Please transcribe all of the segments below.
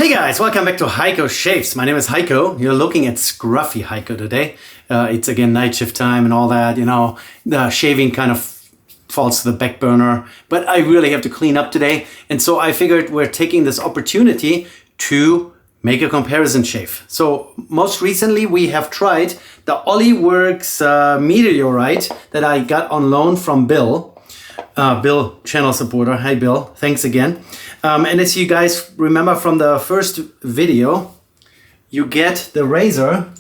Hey guys, welcome back to Heiko Shaves. My name is Heiko. You're looking at Scruffy Heiko today. It's again night shift time and all that, you know, the shaving kind of falls to the back burner, but I really have to clean up today. And so I figured we're taking this opportunity to make a comparison shave. So most recently we have tried the Oliworks Meteorite that I got on loan from Bill. Bill, channel supporter. Hi Bill, thanks again. And as you guys remember from the first video, you get the razor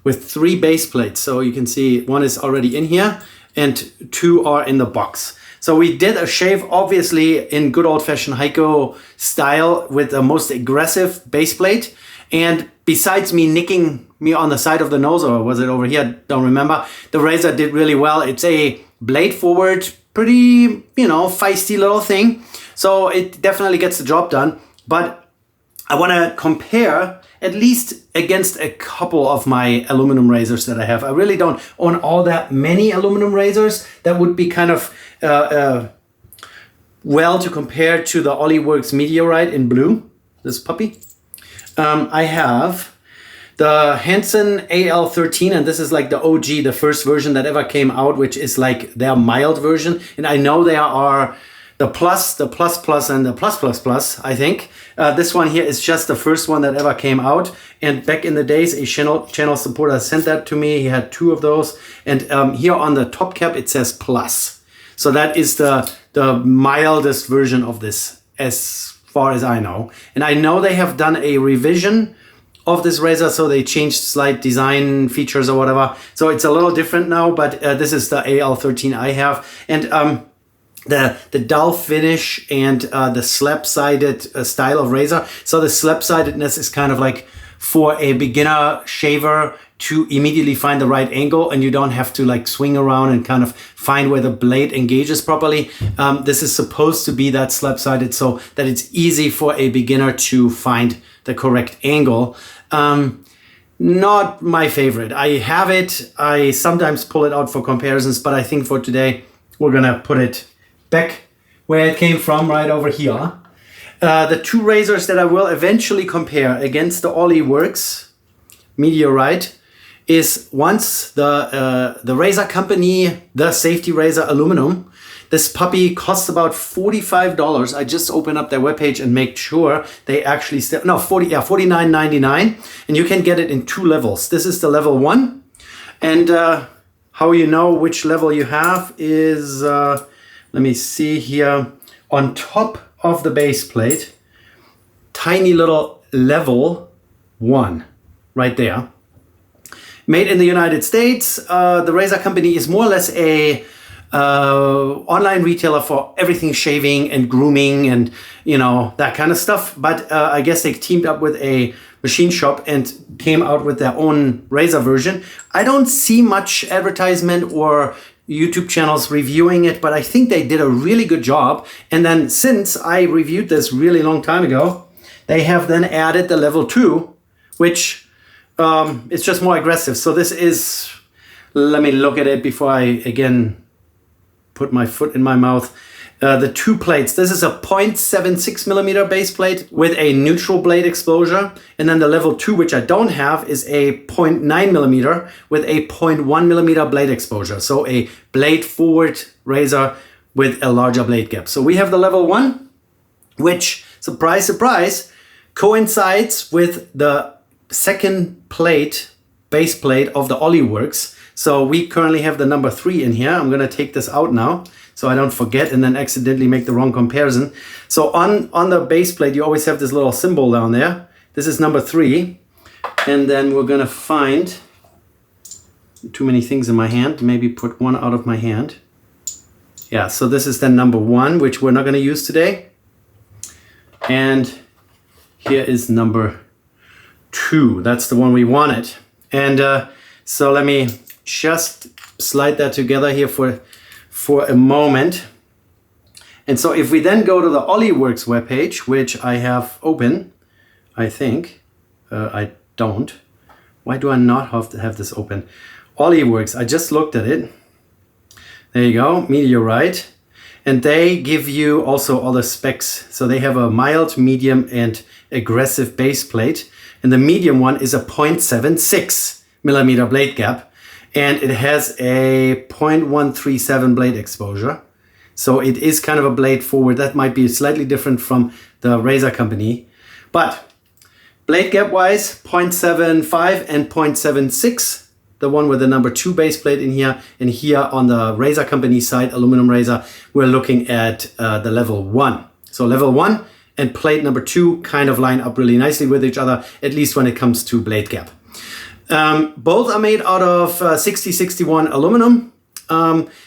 with 3 base plates. So you can see one is already in here and 2 are in the box. So we did a shave obviously in good old-fashioned Heiko style with the most aggressive base plate. And besides me nicking me on the side of the nose, or was it over here? Don't remember. The razor did really well. It's a blade forward, pretty, you know, feisty little thing. So it definitely gets the job done. But I want to compare at least against a couple of my aluminum razors that I have. I really don't own all that many aluminum razors. That would be kind of well to compare to the Oliworks Meteorite in blue, this puppy. I have the Hansen AL13, and this is like the OG, the first version that ever came out, which is like their mild version. And I know there are the plus, and the plus, I think. This one here is just the first one that ever came out. And back in the days, a channel supporter sent that to me. He had 2 of those. And here on the top cap, it says plus. So that is the mildest version of this, as far as I know. And I know they have done a revision of this razor, so they changed slight design features or whatever. So it's a little different now, but this is the AL13 I have. And the dull finish and the slab-sided style of razor. So the slab-sidedness is kind of like for a beginner shaver to immediately find the right angle, and you don't have to like swing around and kind of find where the blade engages properly. This is supposed to be that slab-sided so that it's easy for a beginner to find the correct angle. Not my favorite. I have it. I sometimes pull it out for comparisons, but I think for today, we're gonna put it back where it came from, right over here. The 2 razors that I will eventually compare against the Oliworks Meteorite is once the razor company, the safety razor aluminum. This puppy costs about $45. I just opened up their webpage and make sure they actually $49.99, and you can get it in 2 levels. This is the level 1, and how you know which level you have is let me see here on top of the base plate, tiny little level 1 right there. Made in the United States. The razor company is more or less a online retailer for everything shaving and grooming and, you know, that kind of stuff. But I guess they teamed up with a machine shop and came out with their own razor version. I don't see much advertisement or YouTube channels reviewing it, but I think they did a really good job. And then since I reviewed this really long time ago, they have then added the level 2, which is just more aggressive. So this is, let me look at it before I again put my foot in my mouth. The 2 plates. This is a 0.76 millimeter base plate with a neutral blade exposure. And then the level 2, which I don't have, is a 0.9 millimeter with a 0.1 millimeter blade exposure. So a blade forward razor with a larger blade gap. So we have the level 1, which, surprise, surprise, coincides with the second plate, base plate of the Oliworks. So we currently have the number 3 in here. I'm gonna take this out now so I don't forget and then accidentally make the wrong comparison. So on the base plate, you always have this little symbol down there. This is number 3. And then we're gonna find, too many things in my hand, maybe put one out of my hand. Yeah, so this is then number 1, which we're not gonna use today. And here is number 2. That's the one we wanted. And so let me just slide that together here for a moment. And so if we then go to the Oliworks webpage, which I have open, I think, I don't. Why do I not have to have this open? Oliworks, I just looked at it. There you go, Meteorite. And they give you also all the specs. So they have a mild, medium, and aggressive base plate. And the medium one is a 0.76 millimeter blade gap. And it has a 0.137 blade exposure. So it is kind of a blade forward. That might be slightly different from the razor company. But blade gap wise, 0.75 and 0.76. The one with the number 2 base plate in here. And here on the razor company side, aluminum razor, we're looking at the level 1. So level 1 and plate number 2 kind of line up really nicely with each other, at least when it comes to blade gap. Both are made out of 6061 aluminum.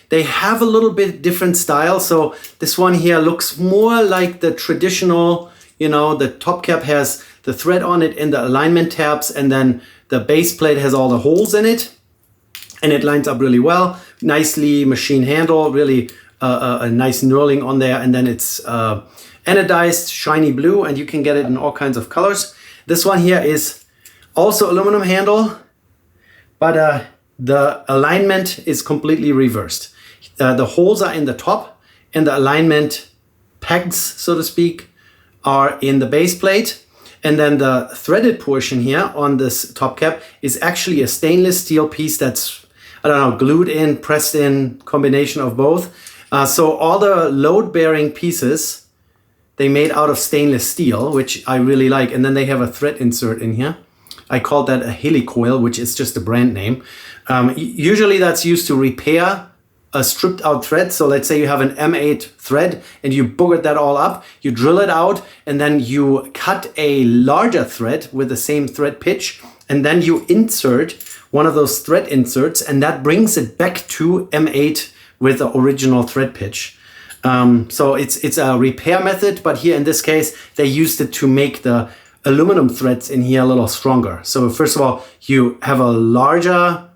They have a little bit different style. So this one here looks more like the traditional, you know, the top cap has the thread on it and the alignment tabs, and then the base plate has all the holes in it, and it lines up really well. Nicely machine handle, really a nice knurling on there, and then it's anodized shiny blue, and you can get it in all kinds of colors. This one here is also aluminum handle, but the alignment is completely reversed. The holes are in the top, and the alignment pegs, so to speak, are in the base plate. And then the threaded portion here on this top cap is actually a stainless steel piece that's, I don't know, glued in, pressed in, combination of both. So all the load-bearing pieces, they made out of stainless steel, which I really like. And then they have a thread insert in here. I call that a helicoil, which is just a brand name. Usually that's used to repair a stripped out thread. So let's say you have an M8 thread and you boogered that all up, you drill it out, and then you cut a larger thread with the same thread pitch, and then you insert one of those thread inserts, and that brings it back to M8 with the original thread pitch. So it's a repair method, but here in this case, they used it to make the aluminum threads in here a little stronger. So first of all, you have a larger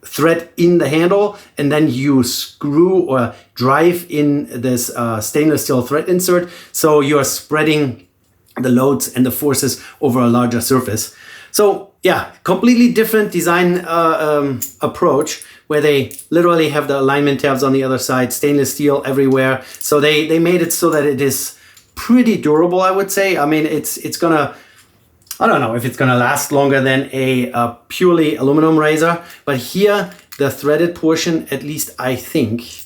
thread in the handle, and then you screw or drive in this stainless steel thread insert. So you are spreading the loads and the forces over a larger surface. So yeah, completely different design approach, where they literally have the alignment tabs on the other side, stainless steel everywhere. So they made it so that it is pretty durable, I would say. I mean, it's gonna, I don't know if it's gonna last longer than a purely aluminum razor, but here the threaded portion, at least I think,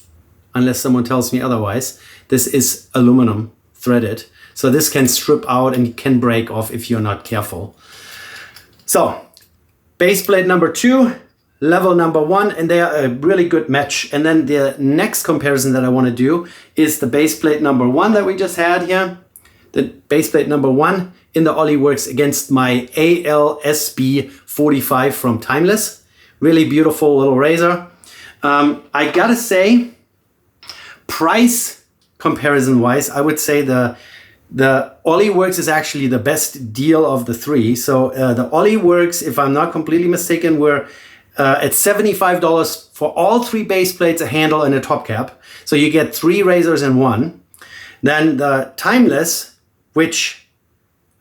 unless someone tells me otherwise, this is aluminum threaded. So this can strip out and can break off if you're not careful. So base plate number 2, level number 1, and they are a really good match. And then the next comparison that I want to do is the base plate number 1 that we just had here. The base plate number 1 in the Oliworks against my ALSB 45 from Timeless. Really beautiful little razor. I gotta say, price comparison wise, I would say the Oliworks is actually the best deal of the 3. So the Oliworks, if I'm not completely mistaken, were at $75 for all 3 base plates, a handle, and a top cap. So you get 3 razors in 1. Then the Timeless, which,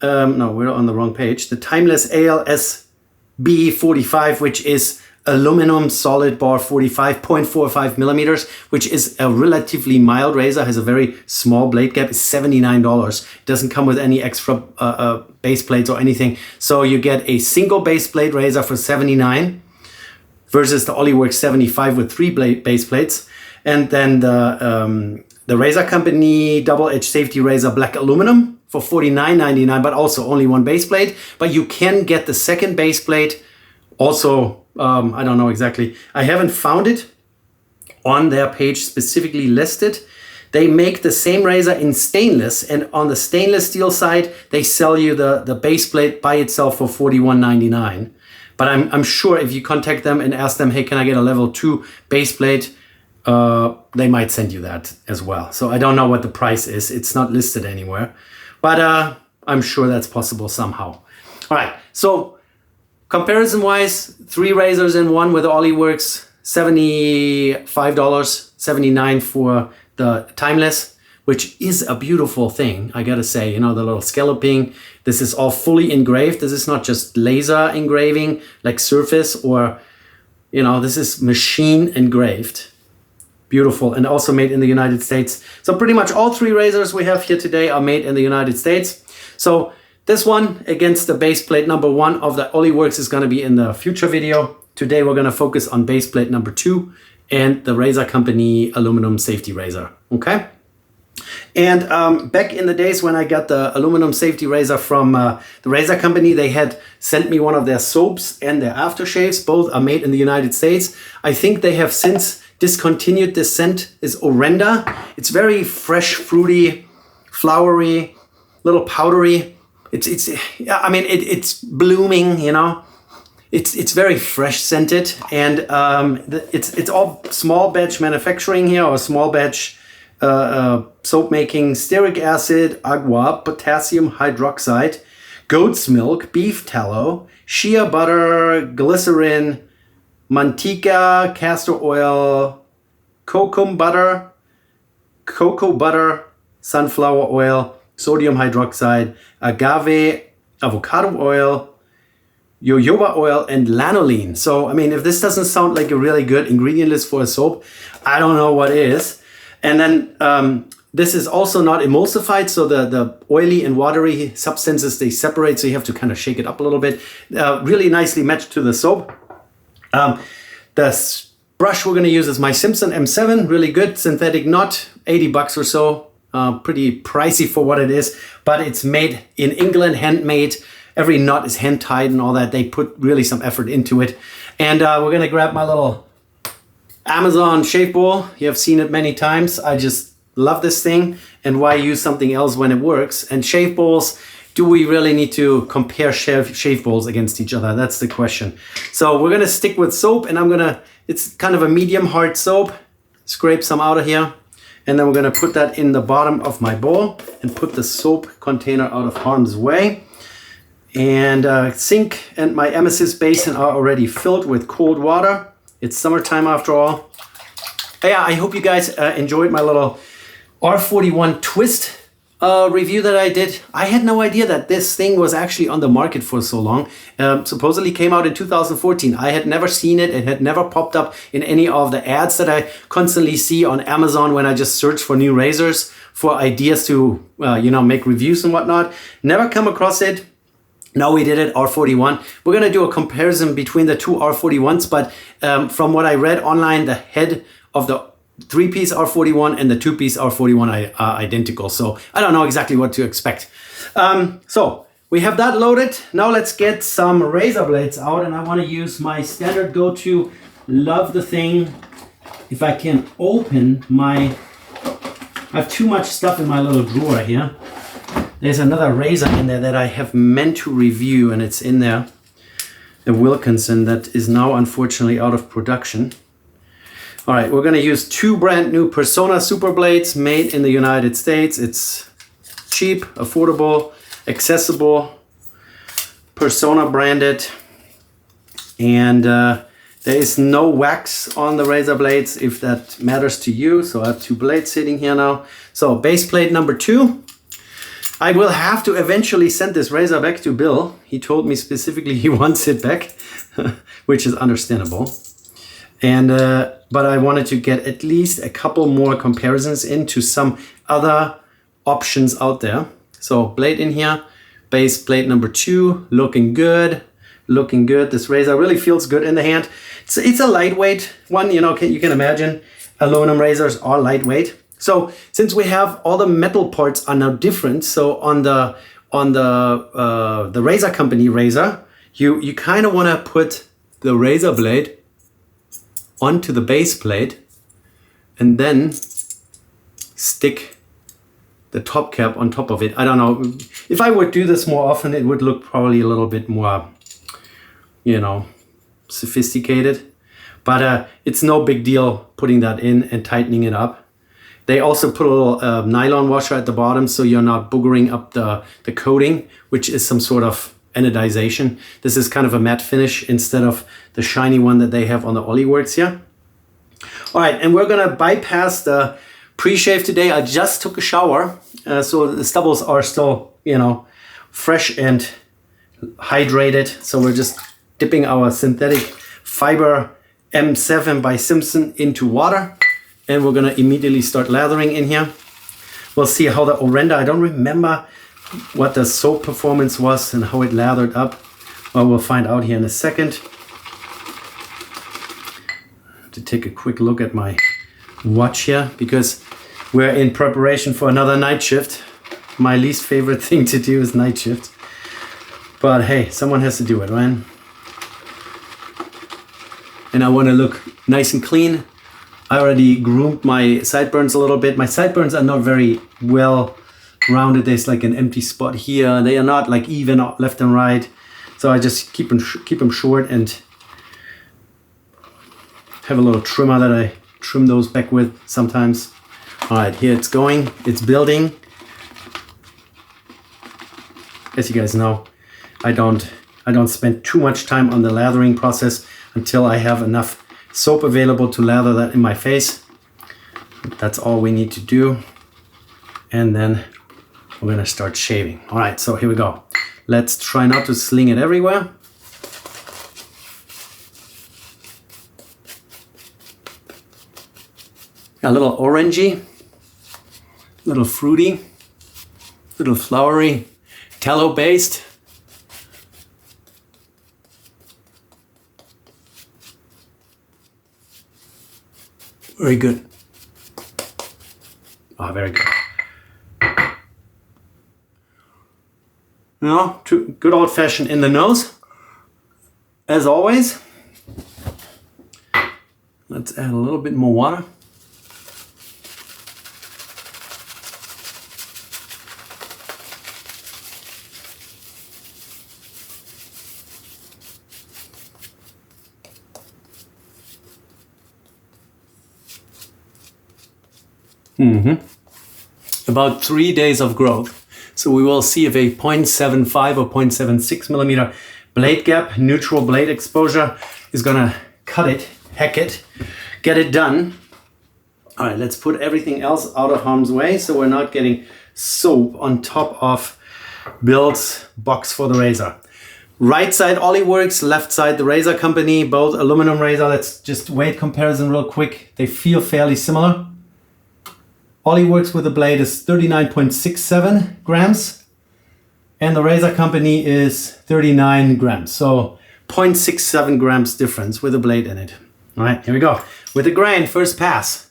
no, we're on the wrong page. The Timeless ALSB 45, which is aluminum solid bar 45.45 millimeters, which is a relatively mild razor, has a very small blade gap, is $79. It doesn't come with any extra base plates or anything. So you get a single base plate razor for $79 versus the Oliworks 75 with 3 base plates. And then the Razor Company Double Edge Safety Razor Black Aluminum for $49.99, but also only 1 base plate. But you can get the second base plate also, I don't know exactly. I haven't found it on their page specifically listed. They make the same razor in stainless, and on the stainless steel side, they sell you the base plate by itself for $41.99. But I'm sure if you contact them and ask them, hey, can I get a level 2 base plate? They might send you that as well. So I don't know what the price is. It's not listed anywhere, but I'm sure that's possible somehow. All right, so comparison wise, 3 razors in 1 with the Oliworks, $75, $79 for the Timeless, which is a beautiful thing, I gotta say. You know, the little scalloping, this is all fully engraved. This is not just laser engraving like surface, or, you know, this is machine engraved. Beautiful, and also made in the United States. So pretty much all 3 razors we have here today are made in the United States. So this one against the base plate number 1 of the Oliworks is going to be in the future video. Today we're going to focus on base plate number 2 and the Razor Company aluminum safety razor. Okay. And back in the days when I got the aluminum safety razor from the Razor Company, they had sent me one of their soaps and their aftershaves. Both are made in the United States. I think they have since discontinued. This scent is Orenda. It's very fresh, fruity, flowery, little powdery. It's blooming, you know. It's very fresh scented, and it's all small batch manufacturing here, or small batch soap making. Stearic acid, agua, potassium hydroxide, goat's milk, beef tallow, shea butter, glycerin, manteca, castor oil, cocoa butter, sunflower oil, sodium hydroxide, agave, avocado oil, jojoba oil, and lanolin. So, I mean, if this doesn't sound like a really good ingredient list for a soap, I don't know what is. And then this is also not emulsified, so the oily and watery substances, they separate, so you have to kind of shake it up a little bit. Really nicely matched to the soap. The brush we're going to use is my Simpson M7, really good synthetic knot, $80 or so. Pretty pricey for what it is, but it's made in England, handmade. Every knot is hand tied and all that. They put really some effort into it. And we're going to grab my little Amazon shave ball. You have seen it many times. I just love this thing, and why use something else when it works? And shave balls, do we really need to compare shave balls against each other? That's the question. So we're gonna stick with soap, and it's kind of a medium hard soap. Scrape some out of here, and then we're gonna put that in the bottom of my bowl and put the soap container out of harm's way. And sink and my emesis basin are already filled with cold water. It's summertime after all. Yeah, I hope you guys enjoyed my little R41 twist review that I did. I had no idea that this thing was actually on the market for so long. Supposedly came out in 2014. I had never seen it. It had never popped up in any of the ads that I constantly see on Amazon when I just search for new razors, for ideas to make reviews and whatnot. Never come across it. Now we did it, R41. We're going to do a comparison between the two R41s, but from what I read online, the head of the 3-piece R41 and the 2-piece R41 are identical. So I don't know exactly what to expect. So we have that loaded. Now let's get some razor blades out, and I want to use my standard go-to. Love the thing. If I can open I have too much stuff in my little drawer here. There's another razor in there that I have meant to review, and it's in there. A Wilkinson that is now unfortunately out of production. All right, we're going to use 2 brand new Persona Super Blades made in the United States. It's cheap, affordable, accessible, Persona branded, and there is no wax on the razor blades if that matters to you. So I have 2 blades sitting here now. So base plate number 2. I will have to eventually send this razor back to Bill. He told me specifically he wants it back, which is understandable. And but I wanted to get at least a couple more comparisons into some other options out there. So blade in here, base plate number 2, looking good, looking good. This razor really feels good in the hand. It's a lightweight one, you can imagine aluminum razors are lightweight. So since we have all the metal parts are now different, so on the Razor Company razor, you kind of want to put the razor blade onto the base plate and then stick the top cap on top of it. I don't know. If I would do this more often, it would look probably a little bit more, sophisticated. But it's no big deal putting that in and tightening it up. They also put a little nylon washer at the bottom, so you're not boogering up the coating, which is some sort of anodization. This is kind of a matte finish instead of the shiny one that they have on the Oliworks here. All right, and we're gonna bypass the pre-shave today. I just took a shower, so the stubbles are still, fresh and hydrated. So we're just dipping our synthetic fiber M7 by Simpson into water. and we're gonna immediately start lathering in here. We'll see how the Orenda, I don't remember what the soap performance was and how it lathered up. Well, we'll find out here in a second. To take a quick look at my watch here, because we're in preparation for another night shift. My least favorite thing to do is night shift. But hey, someone has to do it, right? And I want to look nice and clean. I already groomed my sideburns a little bit. My sideburns are not very well rounded. There's like an empty spot here. They are not like even left and right. So I just keep them short and have a little trimmer that I trim those back with sometimes. All right, here it's going. It's building. As you guys know, I don't spend too much time on the lathering process until I have enough soap available to lather that in my face. That's all we need to do. And then we're gonna start shaving. All right, so here we go. Let's try not to sling it everywhere. A little orangey, a little fruity, a little flowery, tallow based. Very good. Oh, very good. Now, good old fashioned in the nose, as always. Let's add a little bit more water. About 3 days of growth. So we will see if a 0.75 or 0.76 millimeter blade gap, neutral blade exposure, is gonna cut it, heck it, get it done. All right, let's put everything else out of harm's way so we're not getting soap on top of Bill's box for the razor. Right side Oliworks, left side the razor company, both aluminum razor. Let's just weight comparison real quick. They feel fairly similar. Oliworks with the blade is 39.67 grams and the razor company is 39 grams. So 0.67 grams difference with a blade in it. All right, here we go. With the grain, first pass.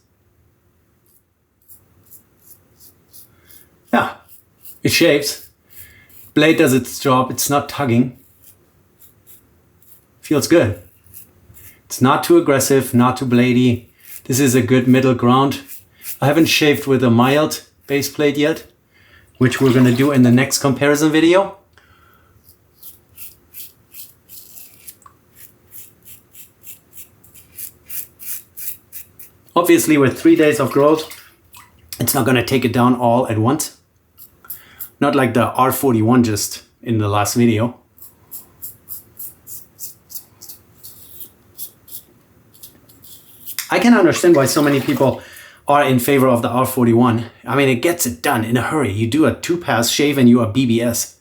Yeah, it shaves. Blade does its job. It's not tugging. Feels good. It's not too aggressive, not too bladey. This is a good middle ground. I haven't shaved with a mild base plate yet, which we're gonna do in the next comparison video. Obviously with 3 days of growth, it's not gonna take it down all at once. Not like the R41 just in the last video. I can understand why so many people are in favor of the R41. I mean, it gets it done in a hurry. You do a 2-pass shave and you are BBS.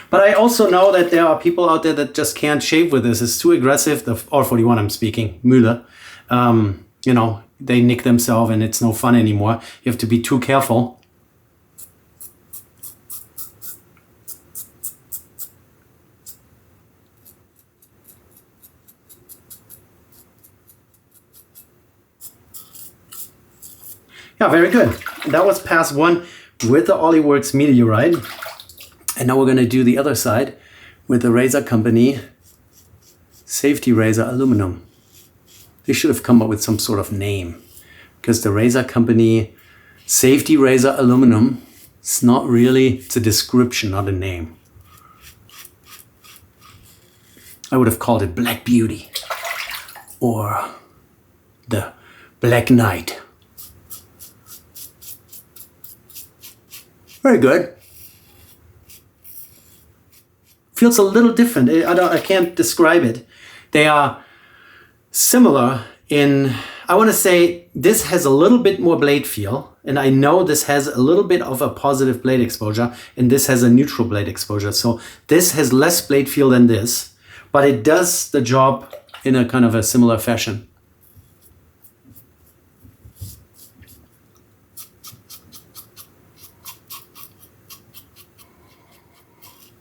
But I also know that there are people out there that just can't shave with this. It's too aggressive. The R41 I'm speaking, Müller. You know, they nick themselves and it's no fun anymore. You have to be too careful. Yeah, very good. That was pass 1 with the Oliworks Meteorite. And now we're gonna do the other side with the razor company safety razor aluminum. They should have come up with some sort of name, because the razor company safety razor aluminum, it's not really, it's a description, not a name. I would have called it Black Beauty or the Black Knight. Very good. Feels a little different. I can't describe it. They are similar in, I want to say this has a little bit more blade feel, and I know this has a little bit of a positive blade exposure, and this has a neutral blade exposure. So this has less blade feel than this, but it does the job in a kind of a similar fashion.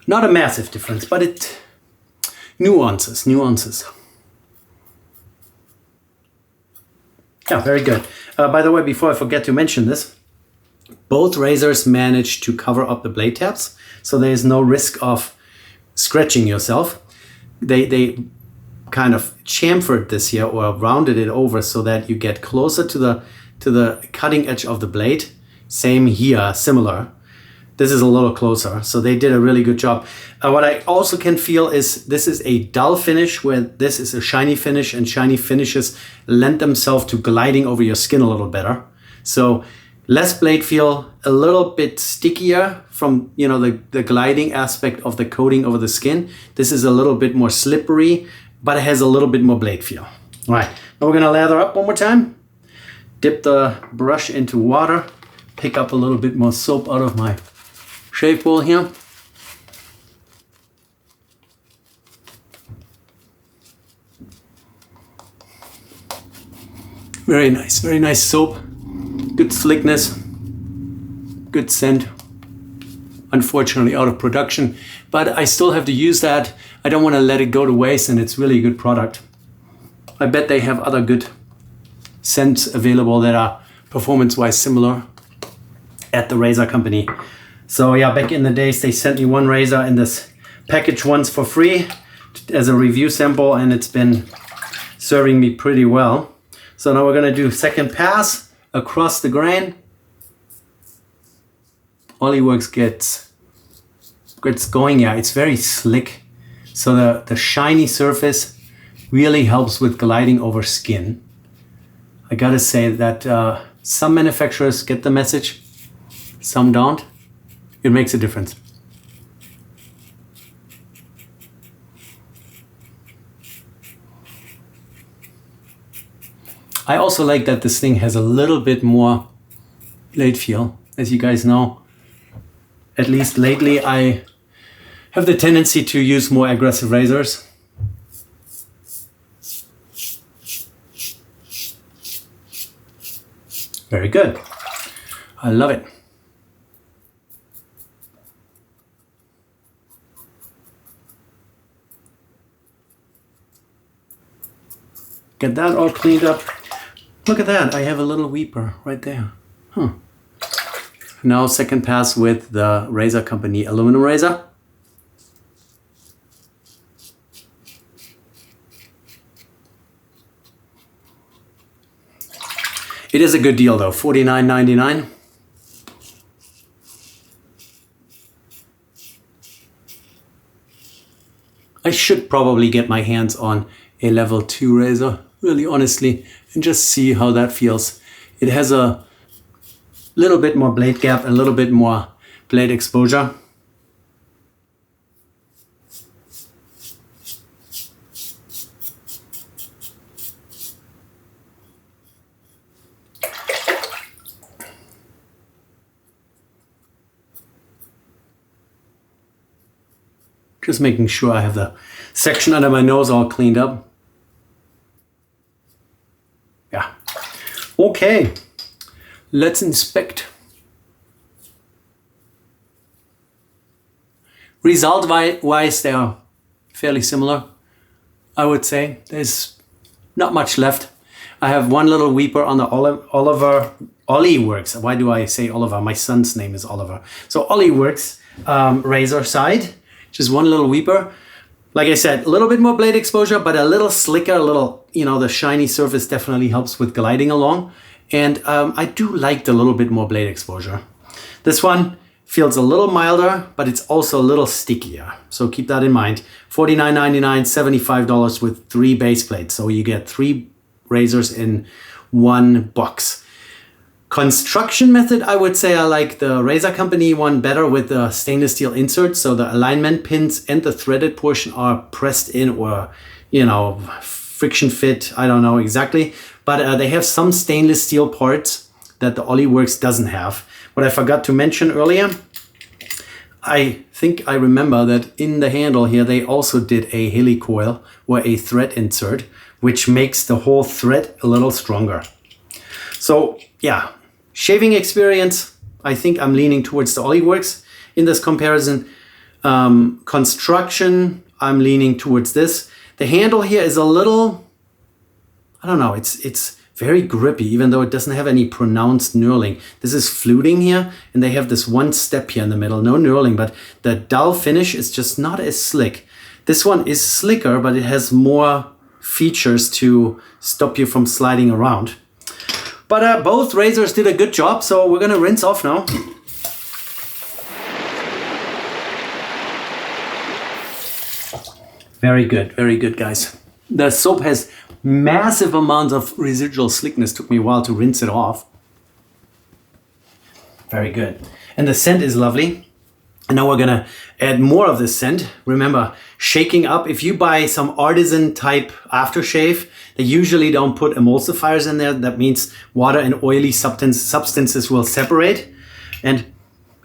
Not a massive difference, but it nuances. Yeah, very good. By the way, before I forget to mention this, both razors manage to cover up the blade tabs, so there is no risk of scratching yourself. They kind of chamfered this here or rounded it over so that you get closer to the cutting edge of the blade. Same here, similar. This is a little closer, so they did a really good job. What I also can feel is this is a dull finish, where this is a shiny finish, and shiny finishes lend themselves to gliding over your skin a little better. So less blade feel, a little bit stickier from the gliding aspect of the coating over the skin. This is a little bit more slippery, but it has a little bit more blade feel. All right, now we're gonna lather up one more time. Dip the brush into water, pick up a little bit more soap out of my shave bowl here. Very nice soap. Good slickness, good scent. Unfortunately out of production, but I still have to use that. I don't want to let it go to waste, and it's really a good product. I bet they have other good scents available that are performance-wise similar at the razor company. So yeah, back in the days, they sent me one razor in this package once for free as a review sample, and it's been serving me pretty well. So now we're gonna do second pass across the grain. Oliworks gets going. Yeah, it's very slick. So the shiny surface really helps with gliding over skin. I gotta say that some manufacturers get the message, some don't. It makes a difference. I also like that this thing has a little bit more blade feel. As you guys know, at least lately, I have the tendency to use more aggressive razors. Very good. I love it. Get that all cleaned up. Look at that, I have a little weeper right there. Huh. Now second pass with the razor company aluminum razor. It is a good deal though, $49.99. I should probably get my hands on a level 2 razor, really honestly, and just see how that feels. It has a little bit more blade gap, a little bit more blade exposure. Just making sure I have the section under my nose all cleaned up. Yeah. Okay. Let's inspect. Result-wise, they are fairly similar, I would say. There's not much left. I have one little weeper on the Oliworks. Why do I say Oliver? My son's name is Oliver. So Oliworks razor side. Just one little weeper. Like I said, a little bit more blade exposure, but a little slicker, a little, the shiny surface definitely helps with gliding along. And I do like the little bit more blade exposure. This one feels a little milder, but it's also a little stickier. So keep that in mind. $49.99, $75 with 3 base plates. So you get 3 razors in one box. Construction method, I would say I like the razor company one better with the stainless steel insert. So the alignment pins and the threaded portion are pressed in or, friction fit. I don't know exactly. But they have some stainless steel parts that the Oliworks doesn't have. What I forgot to mention earlier, I think I remember that in the handle here, they also did a helicoil or a thread insert, which makes the whole thread a little stronger. So yeah, shaving experience, I think I'm leaning towards the Oliworks in this comparison. Construction, I'm leaning towards this. The handle here is a little, I don't know, it's very grippy, even though it doesn't have any pronounced knurling. This is fluting here, and they have this one step here in the middle, no knurling, but the dull finish is just not as slick. This one is slicker, but it has more features to stop you from sliding around. But both razors did a good job, so we're gonna rinse off now. Very good, guys. The soap has massive amounts of residual slickness. Took me a while to rinse it off. Very good. And the scent is lovely. And now we're gonna add more of this scent. Remember, shaking up. If you buy some artisan type aftershave, they usually don't put emulsifiers in there. That means water and oily substances will separate. And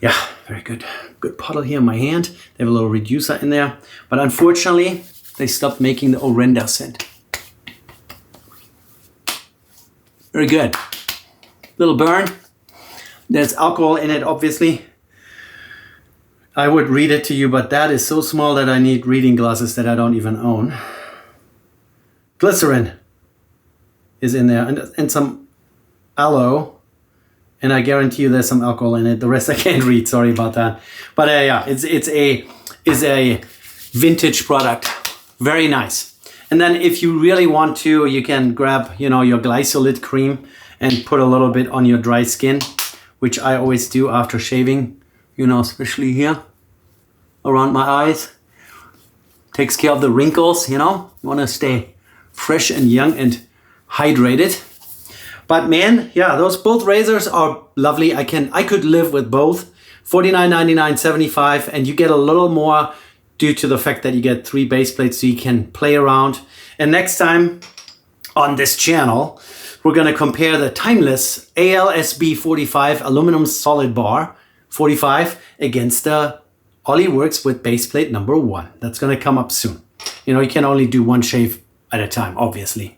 yeah, very good. Good puddle here in my hand. They have a little reducer in there. But unfortunately, they stopped making the Orenda scent. Very good. Little burn. There's alcohol in it, obviously. I would read it to you, but that is so small that I need reading glasses that I don't even own. Glycerin is in there, and some aloe. And I guarantee you there's some alcohol in it. The rest I can't read, sorry about that. But yeah, it's a vintage product. Very nice. And then if you really want to, you can grab, your glycolate cream and put a little bit on your dry skin, which I always do after shaving, especially here around my eyes. Takes care of the wrinkles, you want to stay fresh and young and hydrated. But man, yeah, those both razors are lovely. I could live with both. $49.99, $75, and you get a little more due to the fact that you get 3 base plates so you can play around. And next time on this channel, we're gonna compare the timeless ALSB 45 aluminum solid bar 45 against the Oliworks with base plate number 1. That's gonna come up soon. You can only do one shave at a time, obviously.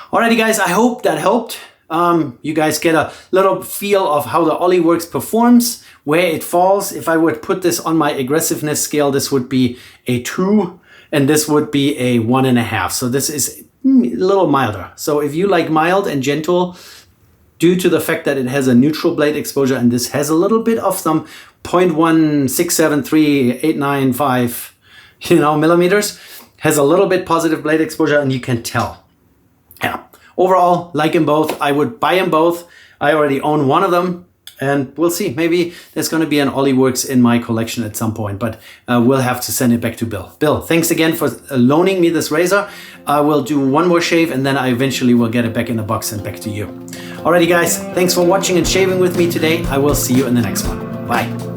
Alrighty guys, I hope that helped. You guys get a little feel of how the Oliworks performs, where it falls. If I would put this on my aggressiveness scale, this would be a 2 and this would be a 1.5. So this is a little milder. So if you like mild and gentle, due to the fact that it has a neutral blade exposure and this has a little bit of some 0.1673895 millimeters, has a little bit positive blade exposure, and you can tell. Yeah. Overall, like them both. I would buy them both. I already own one of them, and we'll see. Maybe there's going to be an Oliworks in my collection at some point, but we'll have to send it back to Bill. Bill, thanks again for loaning me this razor. I will do one more shave, and then I eventually will get it back in the box and back to you. Alrighty, guys. Thanks for watching and shaving with me today. I will see you in the next one. Bye.